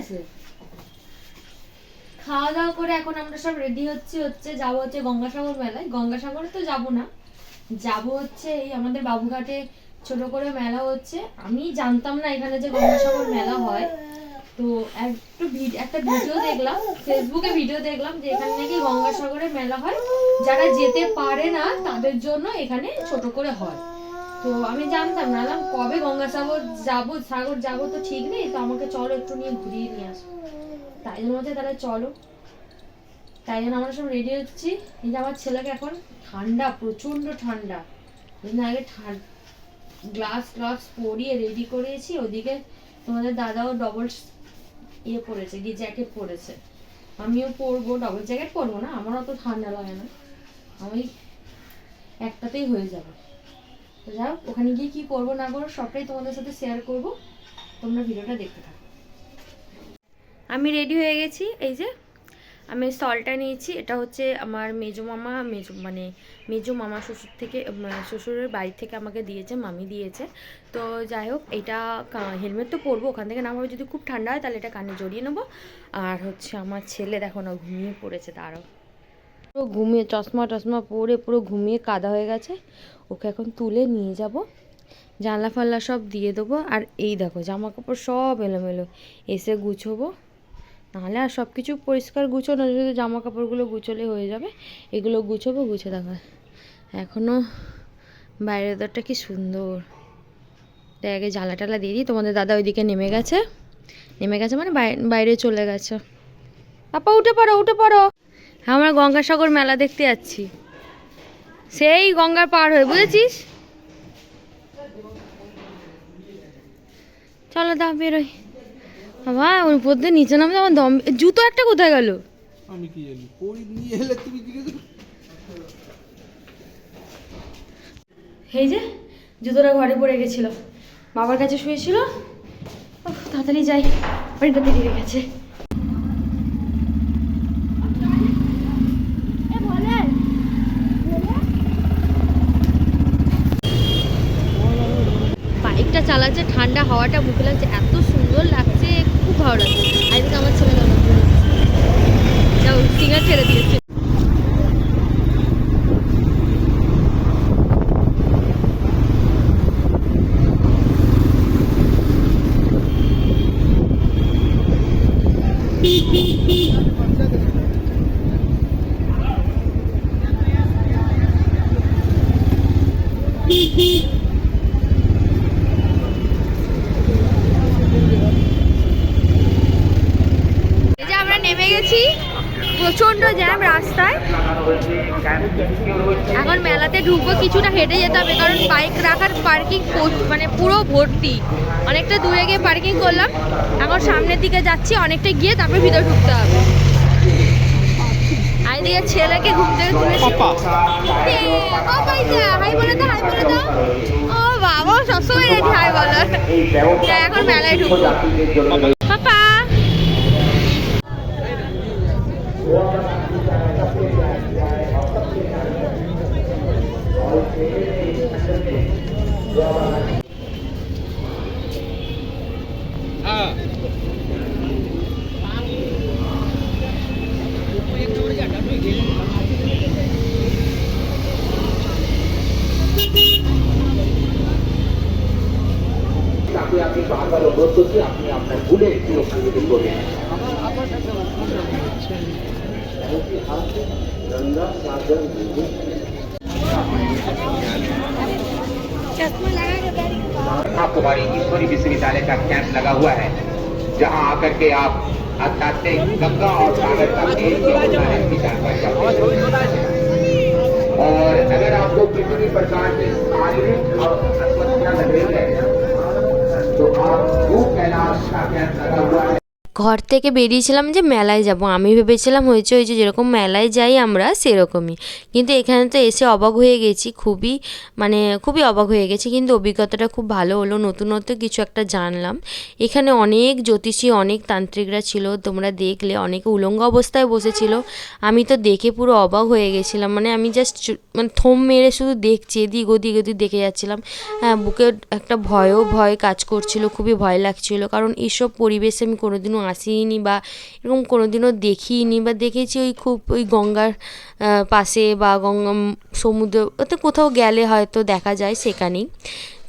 আছে। খাওয়া দাওয়া করে এখন আমরা সব রেডি হচ্ছে যাবো হচ্ছে গঙ্গাসাগর মেলায়। গঙ্গাসাগরে তো যাবো না, যাবো হচ্ছে এই আমাদের বাবুঘাটে ছোট করে মেলা হচ্ছে। আমি জানতাম না এখানে যে গঙ্গাসাগর মেলা হয়, তো একটা ভিডিও দেখলাম, ফেসবুকে ভিডিও দেখলাম যে এখানে নাকি গঙ্গাসাগরে মেলা হয়, যারা যেতে পারে না তাদের জন্য এখানে ছোট করে হয়। তো আমি জানতাম না, কবে গঙ্গাসাগর যাবো তো ঠিক নেই, তো আমাকে চলো একটু নিয়ে ঘুরিয়ে নিয়ে আসো। তাই জন্য তাহলে চলো, তাই জন্য আমরা সব রেডি হচ্ছি। এই যে আমার ছেলেকে এখন ঠান্ডা, প্রচন্ড ঠান্ডা, আগে গ্লাস পরিয়ে রেডি করেছি। ওদিকে তোমাদের দাদাও ডবল পরেছে, জ্যাকেট পরেছে, আমিও পরবো, ডবল জ্যাকেট পরবো না, আমার অত ঠান্ডা লাগে না, আমি একটাতেই হয়ে যাবে। তো যাও, ওখানে গিয়ে কি করবো না করবো সবটাই তোমাদের সাথে শেয়ার করবো, তোমরা ভিডিওটা দেখতে থাকো। আমি রেডি হয়ে গেছি। এই যে আমি সলটা নিয়েছি, এটা হচ্ছে আমার মেজো মামা শ্বশুর থেকে, শ্বশুরের বাড়ি থেকে আমাকে দিয়েছে, মামি দিয়েছে। তো যাই হোক, এটা হেলমেট তো পরবো, ওখান থেকে নামাবো, যদি খুব ঠান্ডা হয় তাহলে এটা কানে জড়িয়ে নেবো। আর হচ্ছে আমার ছেলে দেখো না ঘুমিয়ে পড়েছে, তারও পুরো ঘুমিয়ে, চশমা পরে পুরো ঘুমিয়ে কাদা হয়ে গেছে। ওকে এখন তুলে নিয়ে যাব, জানলা ফাল্লা সব দিয়ে দেবো। আর এই দেখো জামা কাপড় সব এলোমেলো, এসে গুছোবো, নাহলে আর সব কিছু পরিষ্কার গুছোনো, শুধু জামা কাপড়গুলো গুছোলে হয়ে যাবে। এগুলো গুছোবো, গুছে দেখো এখনও বাইরের দরটা কি সুন্দর। তাই আগে জ্বালা টালা দিয়ে দিই। তোমাদের দাদা ওইদিকে নেমে গেছে মানে বাইরে চলে গেছে। পাপা উঠে পড়ো। আমরা গঙ্গাসাগর মেলা দেখতে যাচ্ছি, সেই গঙ্গার পার হয়ে, বুঝেছিস? চলো দা বেরোই। বাবা ওর উপর দিয়ে নিচে নামে আমার দম, জুতো একটা কোথায় গেল? আমি কি জানি, পরি নিয়ে এলে তুমি জিজ্ঞেস করো। এই যে জুতোটা ঘরে পড়ে গেছিল, বাবার কাছে শুয়েছিল। তাড়াতাড়ি যাই, বাড়িটা বেরিয়ে গেছে। বাইকটা চালাচ্ছে, ঠান্ডা হাওয়াটা মুখে লাগছে, এত সুন্দর লাগছে, খুব ভালো লাগছে। আজকে আমার ছেলে যাও সিঙ্গার ছেড়ে দিয়েছে। আমরা নেমে গেছি, প্রচন্ড জ্যাম রাস্তায়। এখন মেলাতে ঢুকবো, কিছুটা হেঁটে যেতে হবে, কারণ বাইক রাখার পার্কিং মানে পুরো ভর্তি। অনেকটা দূরে গিয়ে পার্কিং করলাম, এখন সামনের দিকে যাচ্ছি, অনেকটা গিয়ে তারপরে ভিতরে ঢুকতে হবে। আর এদিকে ছেলেকে ঘুম থেকে তুলেছি। হাই বলে দাও, ও বাবা সবসময় রেডি হাই বলো। এখন মেলায় ঢুকবো। পাপা আপনি বারবার অনুরোধ করছি, আপনি আপনার ভুলে একটু করবেন। कुमारी ईश्वरी विश्वविद्यालय का कैंप लगा हुआ है, जहां आकर के आप आध्यात्मिक गंगा और सागर का मेल क्या होता है इसकी जानकारी और अगर आपको किसी भी प्रकार की शारीरिक और समस्या लग रही है तो आप वो कैलाश का कैंप लगा हुआ है। ঘর থেকে বেরিয়েছিলাম যে মেলায় যাব, আমি ভেবেছিলাম হয়েছে ওই যে যেরকম মেলায় যাই আমরা সেরকমই, কিন্তু এখানে তো এসে অবাক হয়ে গেছি, খুবই অবাক হয়ে গেছি। কিন্তু অভিজ্ঞতাটা খুব ভালো হলো, নতুনত্ব কিছু একটা জানলাম। এখানে অনেক জ্যোতিষী, অনেক তান্ত্রিকরা ছিল, তোমরা দেখলে, অনেকে উলঙ্গ অবস্থায় বসেছিল। আমি তো দেখে পুরো অবাক হয়ে গেছিলাম, আমি জাস্ট থম মেরে শুধু দেখছি, এদিক ওদিক দেখে যাচ্ছিলাম। হ্যাঁ, বুকে একটা ভয় কাজ করছিল, খুবই ভয় লাগছিল, কারণ এইসব পরিবেশে আমি কোনোদিনও আসিনি বা এরকম কোনো দিনও দেখিনি, বা দেখেছি ওই খুব ওই গঙ্গার পাশে বা গঙ্গা সমুদ্র ওতে কোথাও গেলে হয়তো দেখা যায়, সেখানেই।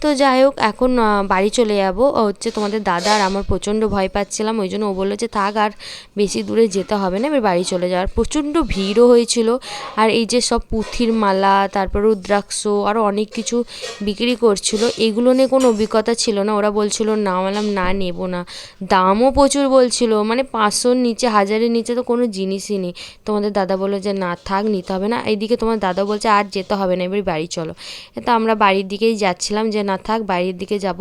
তো যাই হোক, এখন বাড়ি চলে যাব। হচ্ছে তোমাদের দাদা আর আমার প্রচণ্ড ভয় পাচ্ছিলাম, ওই জন্য ও বললো যে থাক আর বেশি দূরে যেতে হবে না, এবার বাড়ি চলে যাওয়ার। প্রচণ্ড ভিড়ও হয়েছিল, আর এই যে সব পুঁথির মালা, তারপর রুদ্রাক্ষ, আরও অনেক কিছু বিক্রি করছিল। এগুলো নিয়ে কোনো অভিজ্ঞতা ছিল না, ওরা বলছিল না, বললাম না নেব না। দামও প্রচুর বলছিল, মানে 500-র নিচে, 1000-এর নিচে তো কোনো জিনিসই নেই। তোমাদের দাদা বললো যে না থাক, নিতে হবে না। এইদিকে তোমার দাদা বলছে আর যেতে হবে না, এবার বাড়ি চলো। তো আমরা বাড়ির দিকেই যাচ্ছিলাম, যে না থাক বাড়ির দিকে যাব।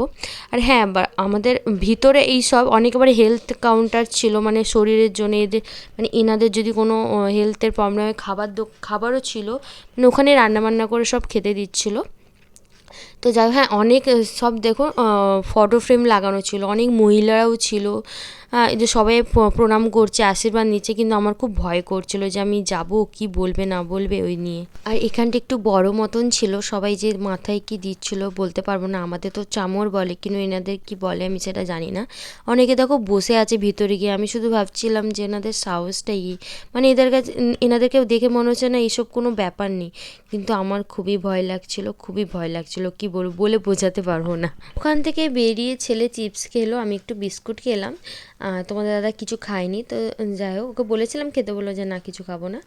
আর হ্যাঁ, আমাদের ভিতরে এই সব অনেকবার হেলথ কাউন্টার ছিল, মানে শরীরের জন্য এদের, মানে এনাদের যদি কোনো হেলথের প্রবলেম হয়, খাবারও ছিল, মানে ওখানে রান্নাবান্না করে সব খেতে দিচ্ছিলো। তো যাই হোক, হ্যাঁ অনেক সব দেখো ফটো ফ্রেম লাগানো ছিল, অনেক মহিলারাও ছিল, এই যে সবাই প্রণাম করছে, আশীর্বাদ নিচ্ছে, কিন্তু আমার খুব ভয় করছিল যে আমি যাব, কি বলবে না বলবে ওই নিয়ে। আর এখানটা একটু বড় মতন ছিল, সবাই যে মাথায় কি দিচ্ছিল বলতে পারবো না, আমাদের তো চামর বলে, কিন্তু এনাদের কি বলে আমি সেটা জানি না। অনেকে দেখো বসে আছে ভিতরে গিয়ে, আমি শুধু ভাবছিলাম যে এনাদের সাহসটাই, মানে এদের কাছে, এনাদেরকে দেখে মনে হচ্ছে না এইসব কোনো ব্যাপার নেই, কিন্তু আমার খুবই ভয় লাগছিল, খুবই ভয় লাগছিল, কি বলবো বলে বোঝাতে পারবো না। ওখান থেকে বেরিয়ে ছেলে চিপস খেলো, আমি একটু বিস্কুট খেলাম, তোমাদের দাদা কিছু খায়নি। তো যাই হোক, ওকে বলেছিলাম খেতে, বললো যে না কিছু খাবো না।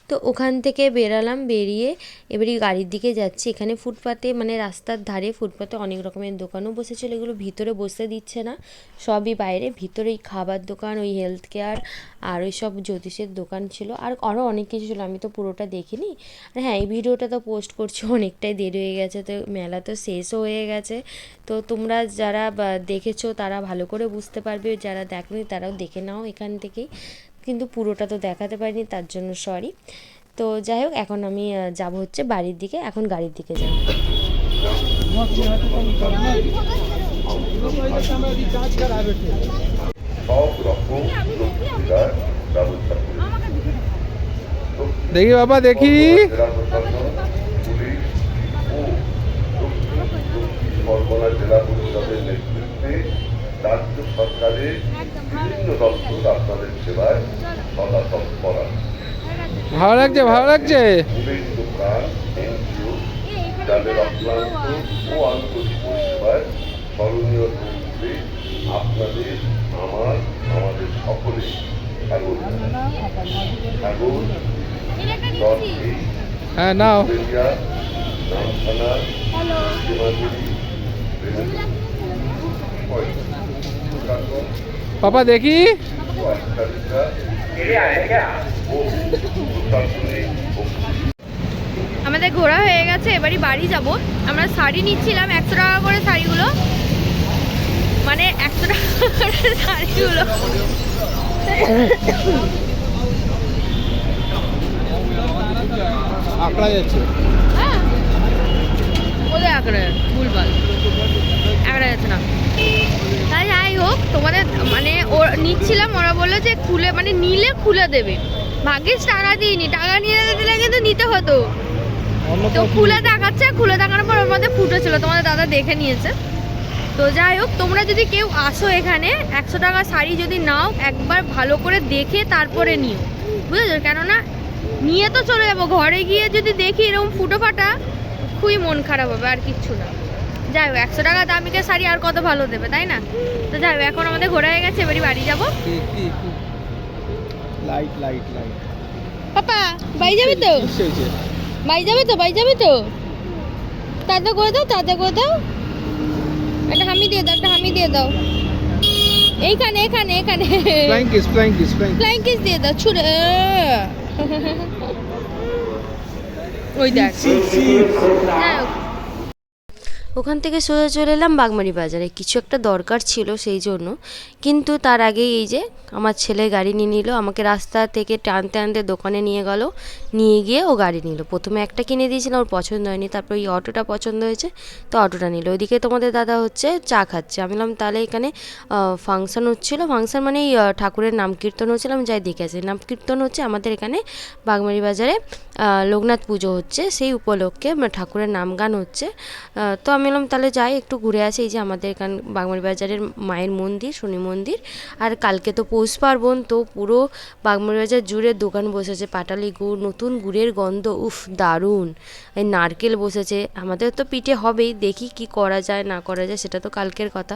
তো ওখান থেকে বেরালাম, বেরিয়ে এবারে গাড়ির দিকে যাচ্ছি। এখানে ফুটপাতে, মানে রাস্তার ধারে ফুটপাতে অনেক রকমের দোকানও বসেছিল, এগুলো ভিতরে বসতে দিচ্ছে না, সবই বাইরে। ভিতরে ওই খাবার দোকান, ওই হেলথ কেয়ার, আর ওই সব জ্যোতিষের দোকান ছিল, আর আরও অনেক কিছু ছিল, আমি তো পুরোটা দেখিনি। আর হ্যাঁ, এই ভিডিওটা তো পোস্ট করছি অনেকটাই দেরি হয়ে গেছে, তো মেলা তো শেষও হয়ে গেছে। তো তোমরা যারা দেখেছো তারা ভালো করে বুঝতে পারবে, যারা দেখনি তারাও দেখে নাও এখান থেকেই, কিন্তু পুরোটা তো দেখাতে পারিনি, তার জন্য সরি। তো যাই হোক, এখন আমি যাব হচ্ছে বাড়ির দিকে, এখন গাড়ির দিকে যাব। দেখি বাবা, দেখি বরগুনা জেলা পরিষদের নেতৃত্বে রাজ্য সরকারের বিভিন্ন দপ্তর আপনাদের সেবায় সদা তৎপর আছে। ভালো লাগছে, ভালো লাগছে। পুলিশ দোকান, এনজিও যাদের অক্লান্ত ও আন্তরিক পরিষেবায় স্মরণীয় রূপে আপনাদের, আমাদের সকলে সাগর হ্যাঁ নাও। নামখানা, পাপা দেখি। আমাদের ঘোরা হয়ে গেছে, এবারই বাড়ি যাব। আমরা শাড়ি নিচ্ছিলাম 100 টাকা করে, শাড়িগুলো মানে 100 টাকা করে শাড়িগুলো আকড়া যাচ্ছে, হ্যাঁ কোথায় আকড়া, ভুলভাল আকড়া যাচ্ছে না। তাই যাই হোক, তোমাদের মানে নিচ্ছিলাম, ওরা বললো যে খুলে, মানে নিলে খুলে দেবে, ভাগ্যিস টাকা দিইনি, টাকা নিয়ে দিলে কিন্তু নিতে হতো। তো খুলে দেখাচ্ছে, খুলে দেখানোর পর ওর মধ্যে ফুটো ছিল, তোমাদের দাদা দেখে নিয়েছে। তো যাই হোক, তোমরা যদি কেউ আসো এখানে 100 টাকা শাড়ি যদি নাও, একবার ভালো করে দেখে তারপরে নিও, বুঝেছো? কেননা নিয়ে তো চলে যাবো, ঘরে গিয়ে যদি দেখি এরকম ফুটো ফাটা, খুবই মন খারাপ হবে, আর কিচ্ছু না। যাই হোক, 100 টাকা দামিকে শাড়ি আর কত ভালো দেবে, তাই না? তো যাই হোক, এখন আমাদের ঘোরা হয়ে গেছে, এবারই বাড়ি যাবো। Light light light. পাপা বাড়ি যাবে তো? বাড়ি যাবে তো? বাড়ি যাবে তো? তাতে করে দাও, তাতে করে দাও, একটা হামি দিয়ে দাও, একটা হামি দিয়ে দাও, এইখানে এখানে এখানে flying kiss, flying kiss, flying kiss দিয়ে দাও, ছুড়ে। ওই দেখ। হ্যাঁ, ওখান থেকে সোজা চলে এলাম বাগমারি বাজারে, কিছু একটা দরকার ছিল সেই জন্য। কিন্তু তার আগেই এই যে আমার ছেলে গাড়ি নিয়ে নিল, আমাকে রাস্তা থেকে টানতে টানতে দোকানে নিয়ে গেল, নিয়ে গিয়ে ও গাড়ি নিল। প্রথমে একটা কিনে দিয়েছিলাম, ওর পছন্দ হয়নি, তারপর এই অটোটা পছন্দ হয়েছে, তো অটোটা নিল। ওইদিকে তোমাদের দাদা হচ্ছে চা খাচ্ছে, আমি বললাম তাহলে এখানে ফাংশন হচ্ছিলো, ফাংশন মানে ঠাকুরের নাম কীর্তন হচ্ছিলাম, যাই দেখে আসি। নাম কীর্তন হচ্ছে আমাদের এখানে বাগমারি বাজারে, লোকনাথ পুজো হচ্ছে, সেই উপলক্ষে ঠাকুরের নাম গান হচ্ছে। তো আমি আমি বললাম তাহলে যাই একটু ঘুরে আসি। এই যে আমাদের এখান বাগমারি বাজারের মায়ের মন্দির, শনি মন্দির। আর কালকে তো পৌষ পার্বণ, তো পুরো বাগমারি বাজার জুড়ে দোকান বসেছে, পাটালি গুড়, নতুন গুড়ের গন্ধ, উফ দারুণ। এই নারকেল বসেছে, আমাদের তো পিঠে হবেই, দেখি কি করা যায় না করা যায় সেটা তো কালকের কথা।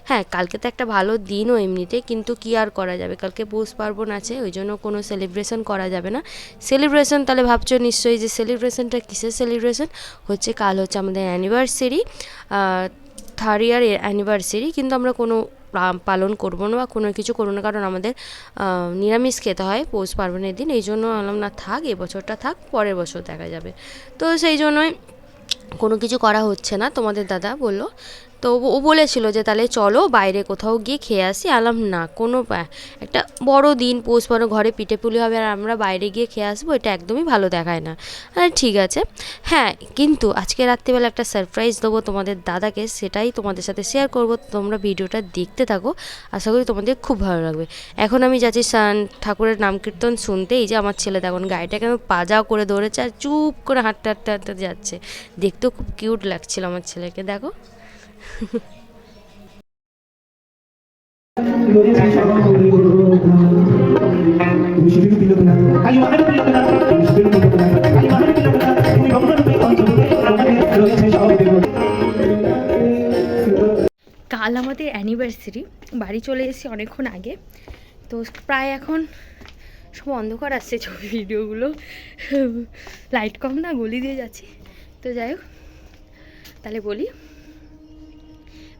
হ্যাঁ, কালকে তো একটা ভালো দিনও এমনিতে, কিন্তু কি আর করা যাবে, কালকে পৌষ পার্বণ আছে, ওই জন্য কোনো সেলিব্রেশন করা যাবে না। সেলিব্রেশন তাহলে ভাবছো নিশ্চয়ই যে সেলিব্রেশনটা কিসের সেলিব্রেশন হচ্ছে, কাল হচ্ছে আমাদের অ্যানিভার্সারি, 3rd ইয়ার অ্যানিভার্সারি, কিন্তু আমরা কোনো পালন করবো না বা কোনো কিছু করবো না, কারণ আমাদের নিরামিষ খেতে হয় পৌষ পার্বণের দিন। এই জন্য বললাম না থাক, এবছরটা থাক, পরের বছর দেখা যাবে। তো সেই জন্যই কোনো কিছু করা হচ্ছে না। তোমাদের দাদা বললো, তো ও বলেছিল যে তাহলে চলো বাইরে কোথাও গিয়ে খেয়ে আসি। আলাম না, কোনো একটা বড় দিন পৌষ পার্বণ, ঘরে পিঠে পুলি হবে আর আমরা বাইরে গিয়ে খেয়ে আসবো, এটা একদমই ভালো দেখায় না। ঠিক আছে, হ্যাঁ, কিন্তু আজকে রাত্রিবেলা একটা সারপ্রাইজ দেবো তোমাদের দাদাকে, সেটাই তোমাদের সাথে শেয়ার করব। তোমরা ভিডিওটা দেখতে থাকো, আশা করি তোমাদের খুব ভালো লাগবে। এখন আমি যাচ্ছি ঠাকুরের নাম কীর্তন শুনতে। এই যে আমার ছেলে দেখুন গাড়িটাকে আমি পাজা করে দৌড়েছে আর চুপ করে হাঁটতে হাঁটতে হাঁটতে যাচ্ছে, দেখতেও খুব কিউট লাগছিল আমার ছেলেকে, দেখো। কাল আমাদের অ্যানিভার্সারি, বাড়ি চলে এসেছি অনেকক্ষণ আগে। তো প্রায় এখন সব অন্ধকার আসছে, ছবি ভিডিওগুলো লাইট কম না, গলি দিয়ে যাচ্ছি। তো যাই হোক, তাহলে বলি,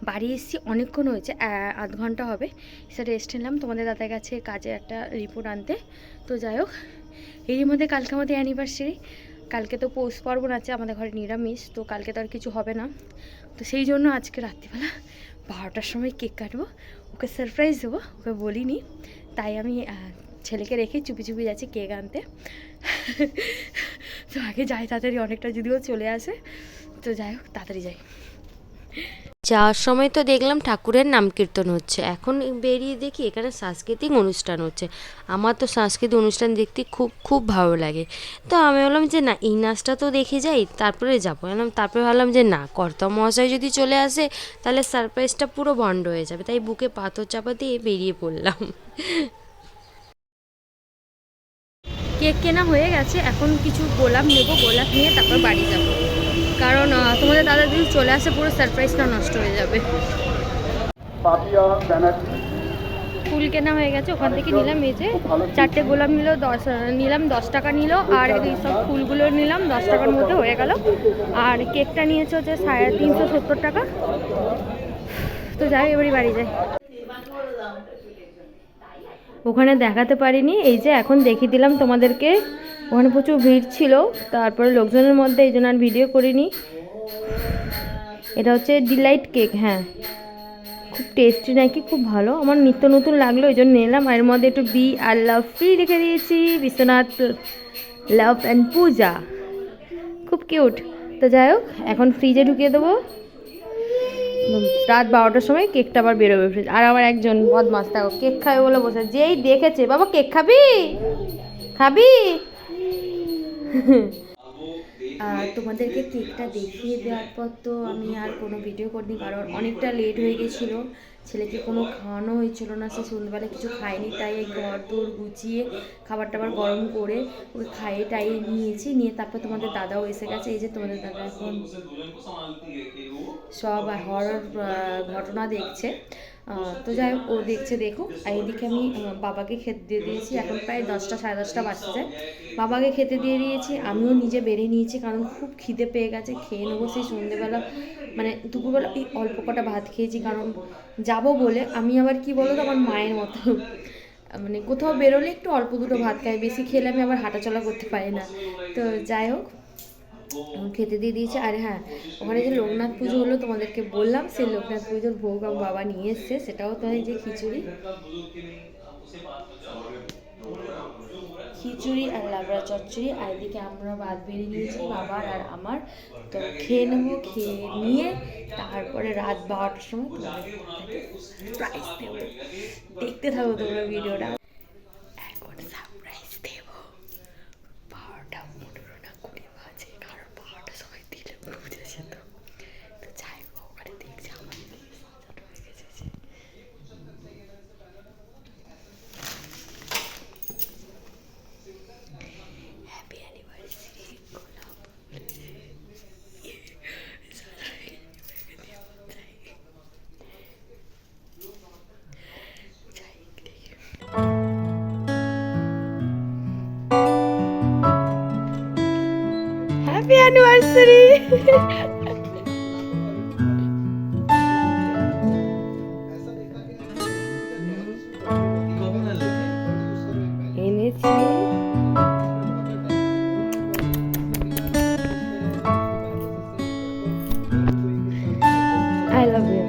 বাড়ি এসেছি অনেকক্ষণ হয়েছে, 8 ঘন্টা হবে। এসে রেস্ট নিলাম তোমাদের দাদার কাছে কাজে একটা রিপোর্ট আনতে। তো যাই হোক, এরই মধ্যে কালকে আমাদের অ্যানিভার্সারি, কালকে তো পৌষ পার্বণ আছে, আমাদের ঘরে নিরামিষ, তো কালকে তো আর কিছু হবে না। তো সেই জন্য আজকে রাত্রিবেলা 12টার সময় কেক কাটবো, ওকে সারপ্রাইজ দেবো, ওকে বলিনি, তাই আমি ছেলেকে রেখে চুপি চুপি যাচ্ছি কেক আনতে। তো আগে যাই তাড়াতাড়ি, অনেকটা যদিও চলে আসে, তো যাই হোক তাড়াতাড়ি যাই। যাওয়ার সময় তো দেখলাম ঠাকুরের নাম কীর্তন হচ্ছে, এখন বেরিয়ে দেখি এখানে সাংস্কৃতিক অনুষ্ঠান হচ্ছে। আমার তো সাংস্কৃতিক অনুষ্ঠান দেখতে খুব খুব ভালো লাগে। তো আমি বললাম যে না, এই নাচটা তো দেখে যাই, তারপরে যাবো। তারপরে ভাবলাম যে না, কর্তা মহাশয় যদি চলে আসে তাহলে সারপ্রাইজটা পুরো বন্ধ হয়ে যাবে, তাই বুকে পাথর চাপা দিয়ে বেরিয়ে পড়লাম। কেক কেনা হয়ে গেছে, এখন কিছু গোলাপ নেবো, গোলাপ নিয়ে তারপর বাড়ি যাব, কারণ তোমাদের দাদা যদি চলে আসে পুরো সারপ্রাইজটা নষ্ট হয়ে যাবে। ফুল কেনা হয়ে গেছে, ওখান থেকে নিলাম এই যে 4টে গোলাপ নিলাম 10 টাকা নিল, আর এই সব ফুলগুলো নিলাম 10 টাকার মধ্যে হয়ে গেল। আর কেকটা নিয়েছে হচ্ছে 370 টাকা। তো যাই, এবারই বাড়ি যাই। ওখানে দেখাতে পারিনি, এই যে এখন দেখিয়ে দিলাম তোমাদেরকে। ওখানে প্রচুর ভিড় ছিল, তারপরে লোকজনের মধ্যে এই জন্য আর ভিডিও করিনি। এটা হচ্ছে ডিলাইট কেক, হ্যাঁ খুব টেস্টি নাকি, খুব ভালো, আমার নিত্য নতুন লাগলো এই জন্য নিলাম। আর এর মধ্যে একটু বি আর লাভ ফ্রি রেখে দিয়েছি, বিশ্বনাথ লাভ অ্যান্ড পূজা, খুব কিউট। তো যাই হোক, এখন ফ্রিজে ঢুকিয়ে দেবো, রাত 12টার সময় কেকটা আবার বেরোবে ফ্রিজ। আর আমার একজন বদমাস দেখো কেক খাবে বলে বসে, যেই দেখেছে, বাবা কেক খাবি খাবি। তোমাদেরকে কেকটা দেখিয়ে দেওয়ার পর তো আমি আর কোনো ভিডিও করিনি, কারণ অনেকটা লেট হয়ে গেছিলো, ছেলেকে কোনো খাওয়ানো হয়েছিল না, সে সন্ধ্যেবেলা কিছু খায়নি, তাই এই ঘর দৌড় গুছিয়ে খাবার টাবার গরম করে ওকে খাইয়ে টাইয়ে নিয়েছি, নিয়ে তারপর তোমাদের দাদাও এসে গেছে। এই যে তোমাদের দাদা এখন সব হরর ঘটনা দেখছে। তো যাই হোক, ও দেখছে দেখুক। আর এদিকে আমি বাবাকে খেতে দিয়ে দিয়েছি, এখন প্রায় 10টা সাড়ে 10টা বাজছে, বাবাকে খেতে দিয়ে দিয়েছি, আমিও নিজে বেরিয়ে নিয়েছি, কারণ খুব খিদে পেয়ে গেছে, খেয়ে নেবো। সেই সন্ধ্যেবেলা মানে দুপুরবেলা এই অল্প কটা ভাত খেয়েছি, কারণ যাব বলে। আমি আবার কি বলো তো, আমার মায়ের মতো, মানে কোথাও বেরোলে একটু অল্প দুটো ভাত খাই, বেশি খেলে আমি আবার হাঁটাচলা করতে পারি না। তো যাই হোক, খেতে দিয়ে দিয়েছে। আর হ্যাঁ, ওখানে যে লোকনাথ পুজো হলো তোমাদেরকে বললাম, সেই লোকনাথ পুজোর ভোগ আমার বাবা নিয়ে এসছে, সেটাও তো এই যে খিচুড়ি আর লাবড়া চচ্চড়ি। আর এদিকে আমরা ভাত বেরিয়ে নিয়েছি বাবার আর আমার, তো খেয়ে নেবো, খেয়ে নিয়ে তারপরে রাত 12টার সময় প্রাইজ দেবো। দেখতে থাকো তোমরা ভিডিওটা। এখন সারপ্রাইজ দেবো, 12টা 15 না 20 বাজে, কারণ 12টার সময় দিলে বুঝে যেত। তো যাই অ্যানিভার্সারি। এনেছি আই লাভ ইউ।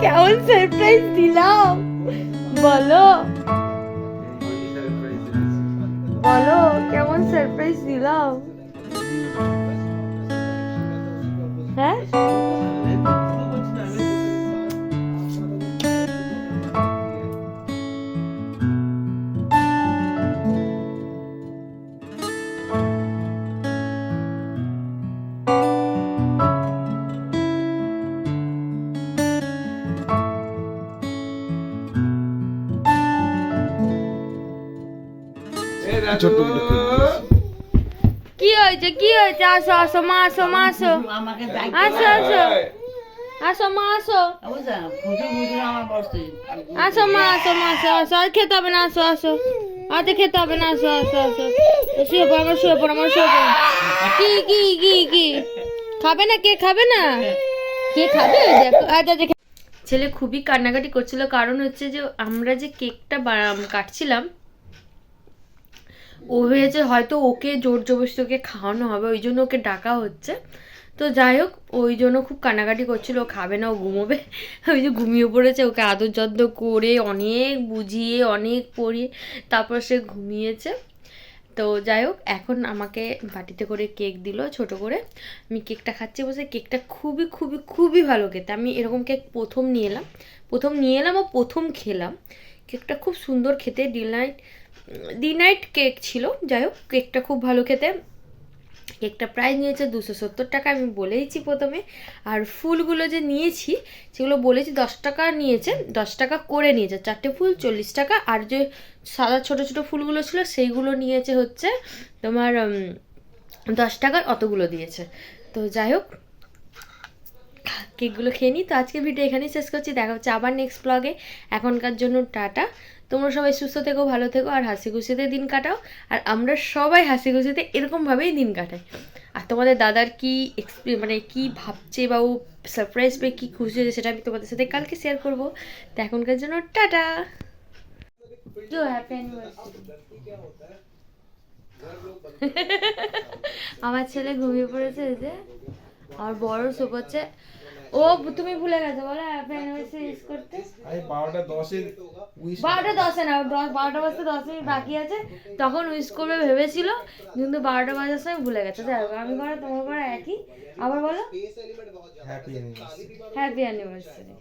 কেমন সারপ্রাইজ দিলাম বলো, বলো কেমন সারপ্রাইজ দিলাম। হ্যাঁ ছোট্ট কি হয়েছে, কি হয়েছে? আসো আসো মা, আসো মা, আসো আসো আসো আসো মা, আসো আসো মা, আসো মা, আসো আসো। আর খেতে হবে না, আসো আসো। আর খেতে হবে না, আসো আসো আসো। শুয়ে পড়ো, আমার শুয়ে পড়ো, আমার শুয়ে পড়ো। কি কি কি কি খাবে না? কে খাবে না? কে খাবে? দেখো আচ্ছা দেখে ছেলে খুবই কান্নাকাটি করছিল, কারণ হচ্ছে যে আমরা যে কেকটা কাটছিলাম, ও হয়েছে হয়তো ওকে জোর জবরদস্তি ওকে খাওয়ানো হবে, ওই জন্য ওকে ডাকা হচ্ছে। তো যাই হোক, ওই জন্য খুব কান্নাকাটি করছিল, ও খাবে না, ও ঘুমোবে। ওই যে ঘুমিয়ে পড়েছে, ওকে আদর যত্ন করে অনেক বুঝিয়ে অনেক পড়িয়ে তারপর সে ঘুমিয়েছে। তো যাই হোক, এখন আমাকে বাটিতে করে কেক দিল ছোট করে। আমি কেকটা খাচ্ছি বসে। কেকটা খুবই খুবই খুবই ভালো খেতে। আমি এরকম কেক প্রথম নিয়ে এলাম ও প্রথম খেলাম। কেকটা খুব সুন্দর খেতে, ডিনাইট কেক ছিল। যাই হোক, কেকটা খুব ভালো খেতে। কেকটা প্রাইস নিয়েছে 270 টাকা, আমি বলেইছি প্রথমে। আর ফুলগুলো যে নিয়েছি সেগুলো বলেছি 10 টাকা নিয়েছে, 10 টাকা করে নিয়েছে। 4টে ফুল 40 টাকা, আর যে সাদা ছোট ছোট ফুলগুলো ছিল সেইগুলো নিয়েছে হচ্ছে তোমার 10 টাকার, অতগুলো দিয়েছে। তো যাই হোক, কেকগুলো খেয়ে নিই। তো আজকে ভিডিও এখানেই শেষ করছি, দেখা হচ্ছে আবার নেক্সট ব্লগে। এখনকার জন্য টাটা। তোমরা সবাই সুস্থ থেকো, ভালো থেকো, আর হাসি খুশিতে দিন কাটাও। আর আমরা সবাই হাসি খুশিতে এরকমভাবেই দিন কাটাই। আর তোমাদের দাদার কি মানে কি ভাবছে বা ও সারপ্রাইজ পেয়ে কী খুশি হয়েছে সেটা আমি তোমাদের সাথে কালকে শেয়ার করবো। তো এখনকার জন্য টাটা। তো হ্যাপি অ্যানিভার্সারি। আমার ছেলে ঘুমিয়ে পড়েছে, এই যে আমার বড় শোকাচ্ছে। ও তুমি ভুলে গেছো বলো হ্যাপি অ্যানিভার্সারি উইশ করতে। আরে 12:10 উইশ 12:10 না, 12টা বাজতে 10 মিনিট বাকি আছে, তখন উইশ করবে ভেবেছিল, কিন্তু 12টা বাজার সময় ভুলে গেছে। যাই হোক, আমি করো তোমার করো একই। আবার বলো হ্যাপি অ্যানিভার্সারি। Happy anniversary.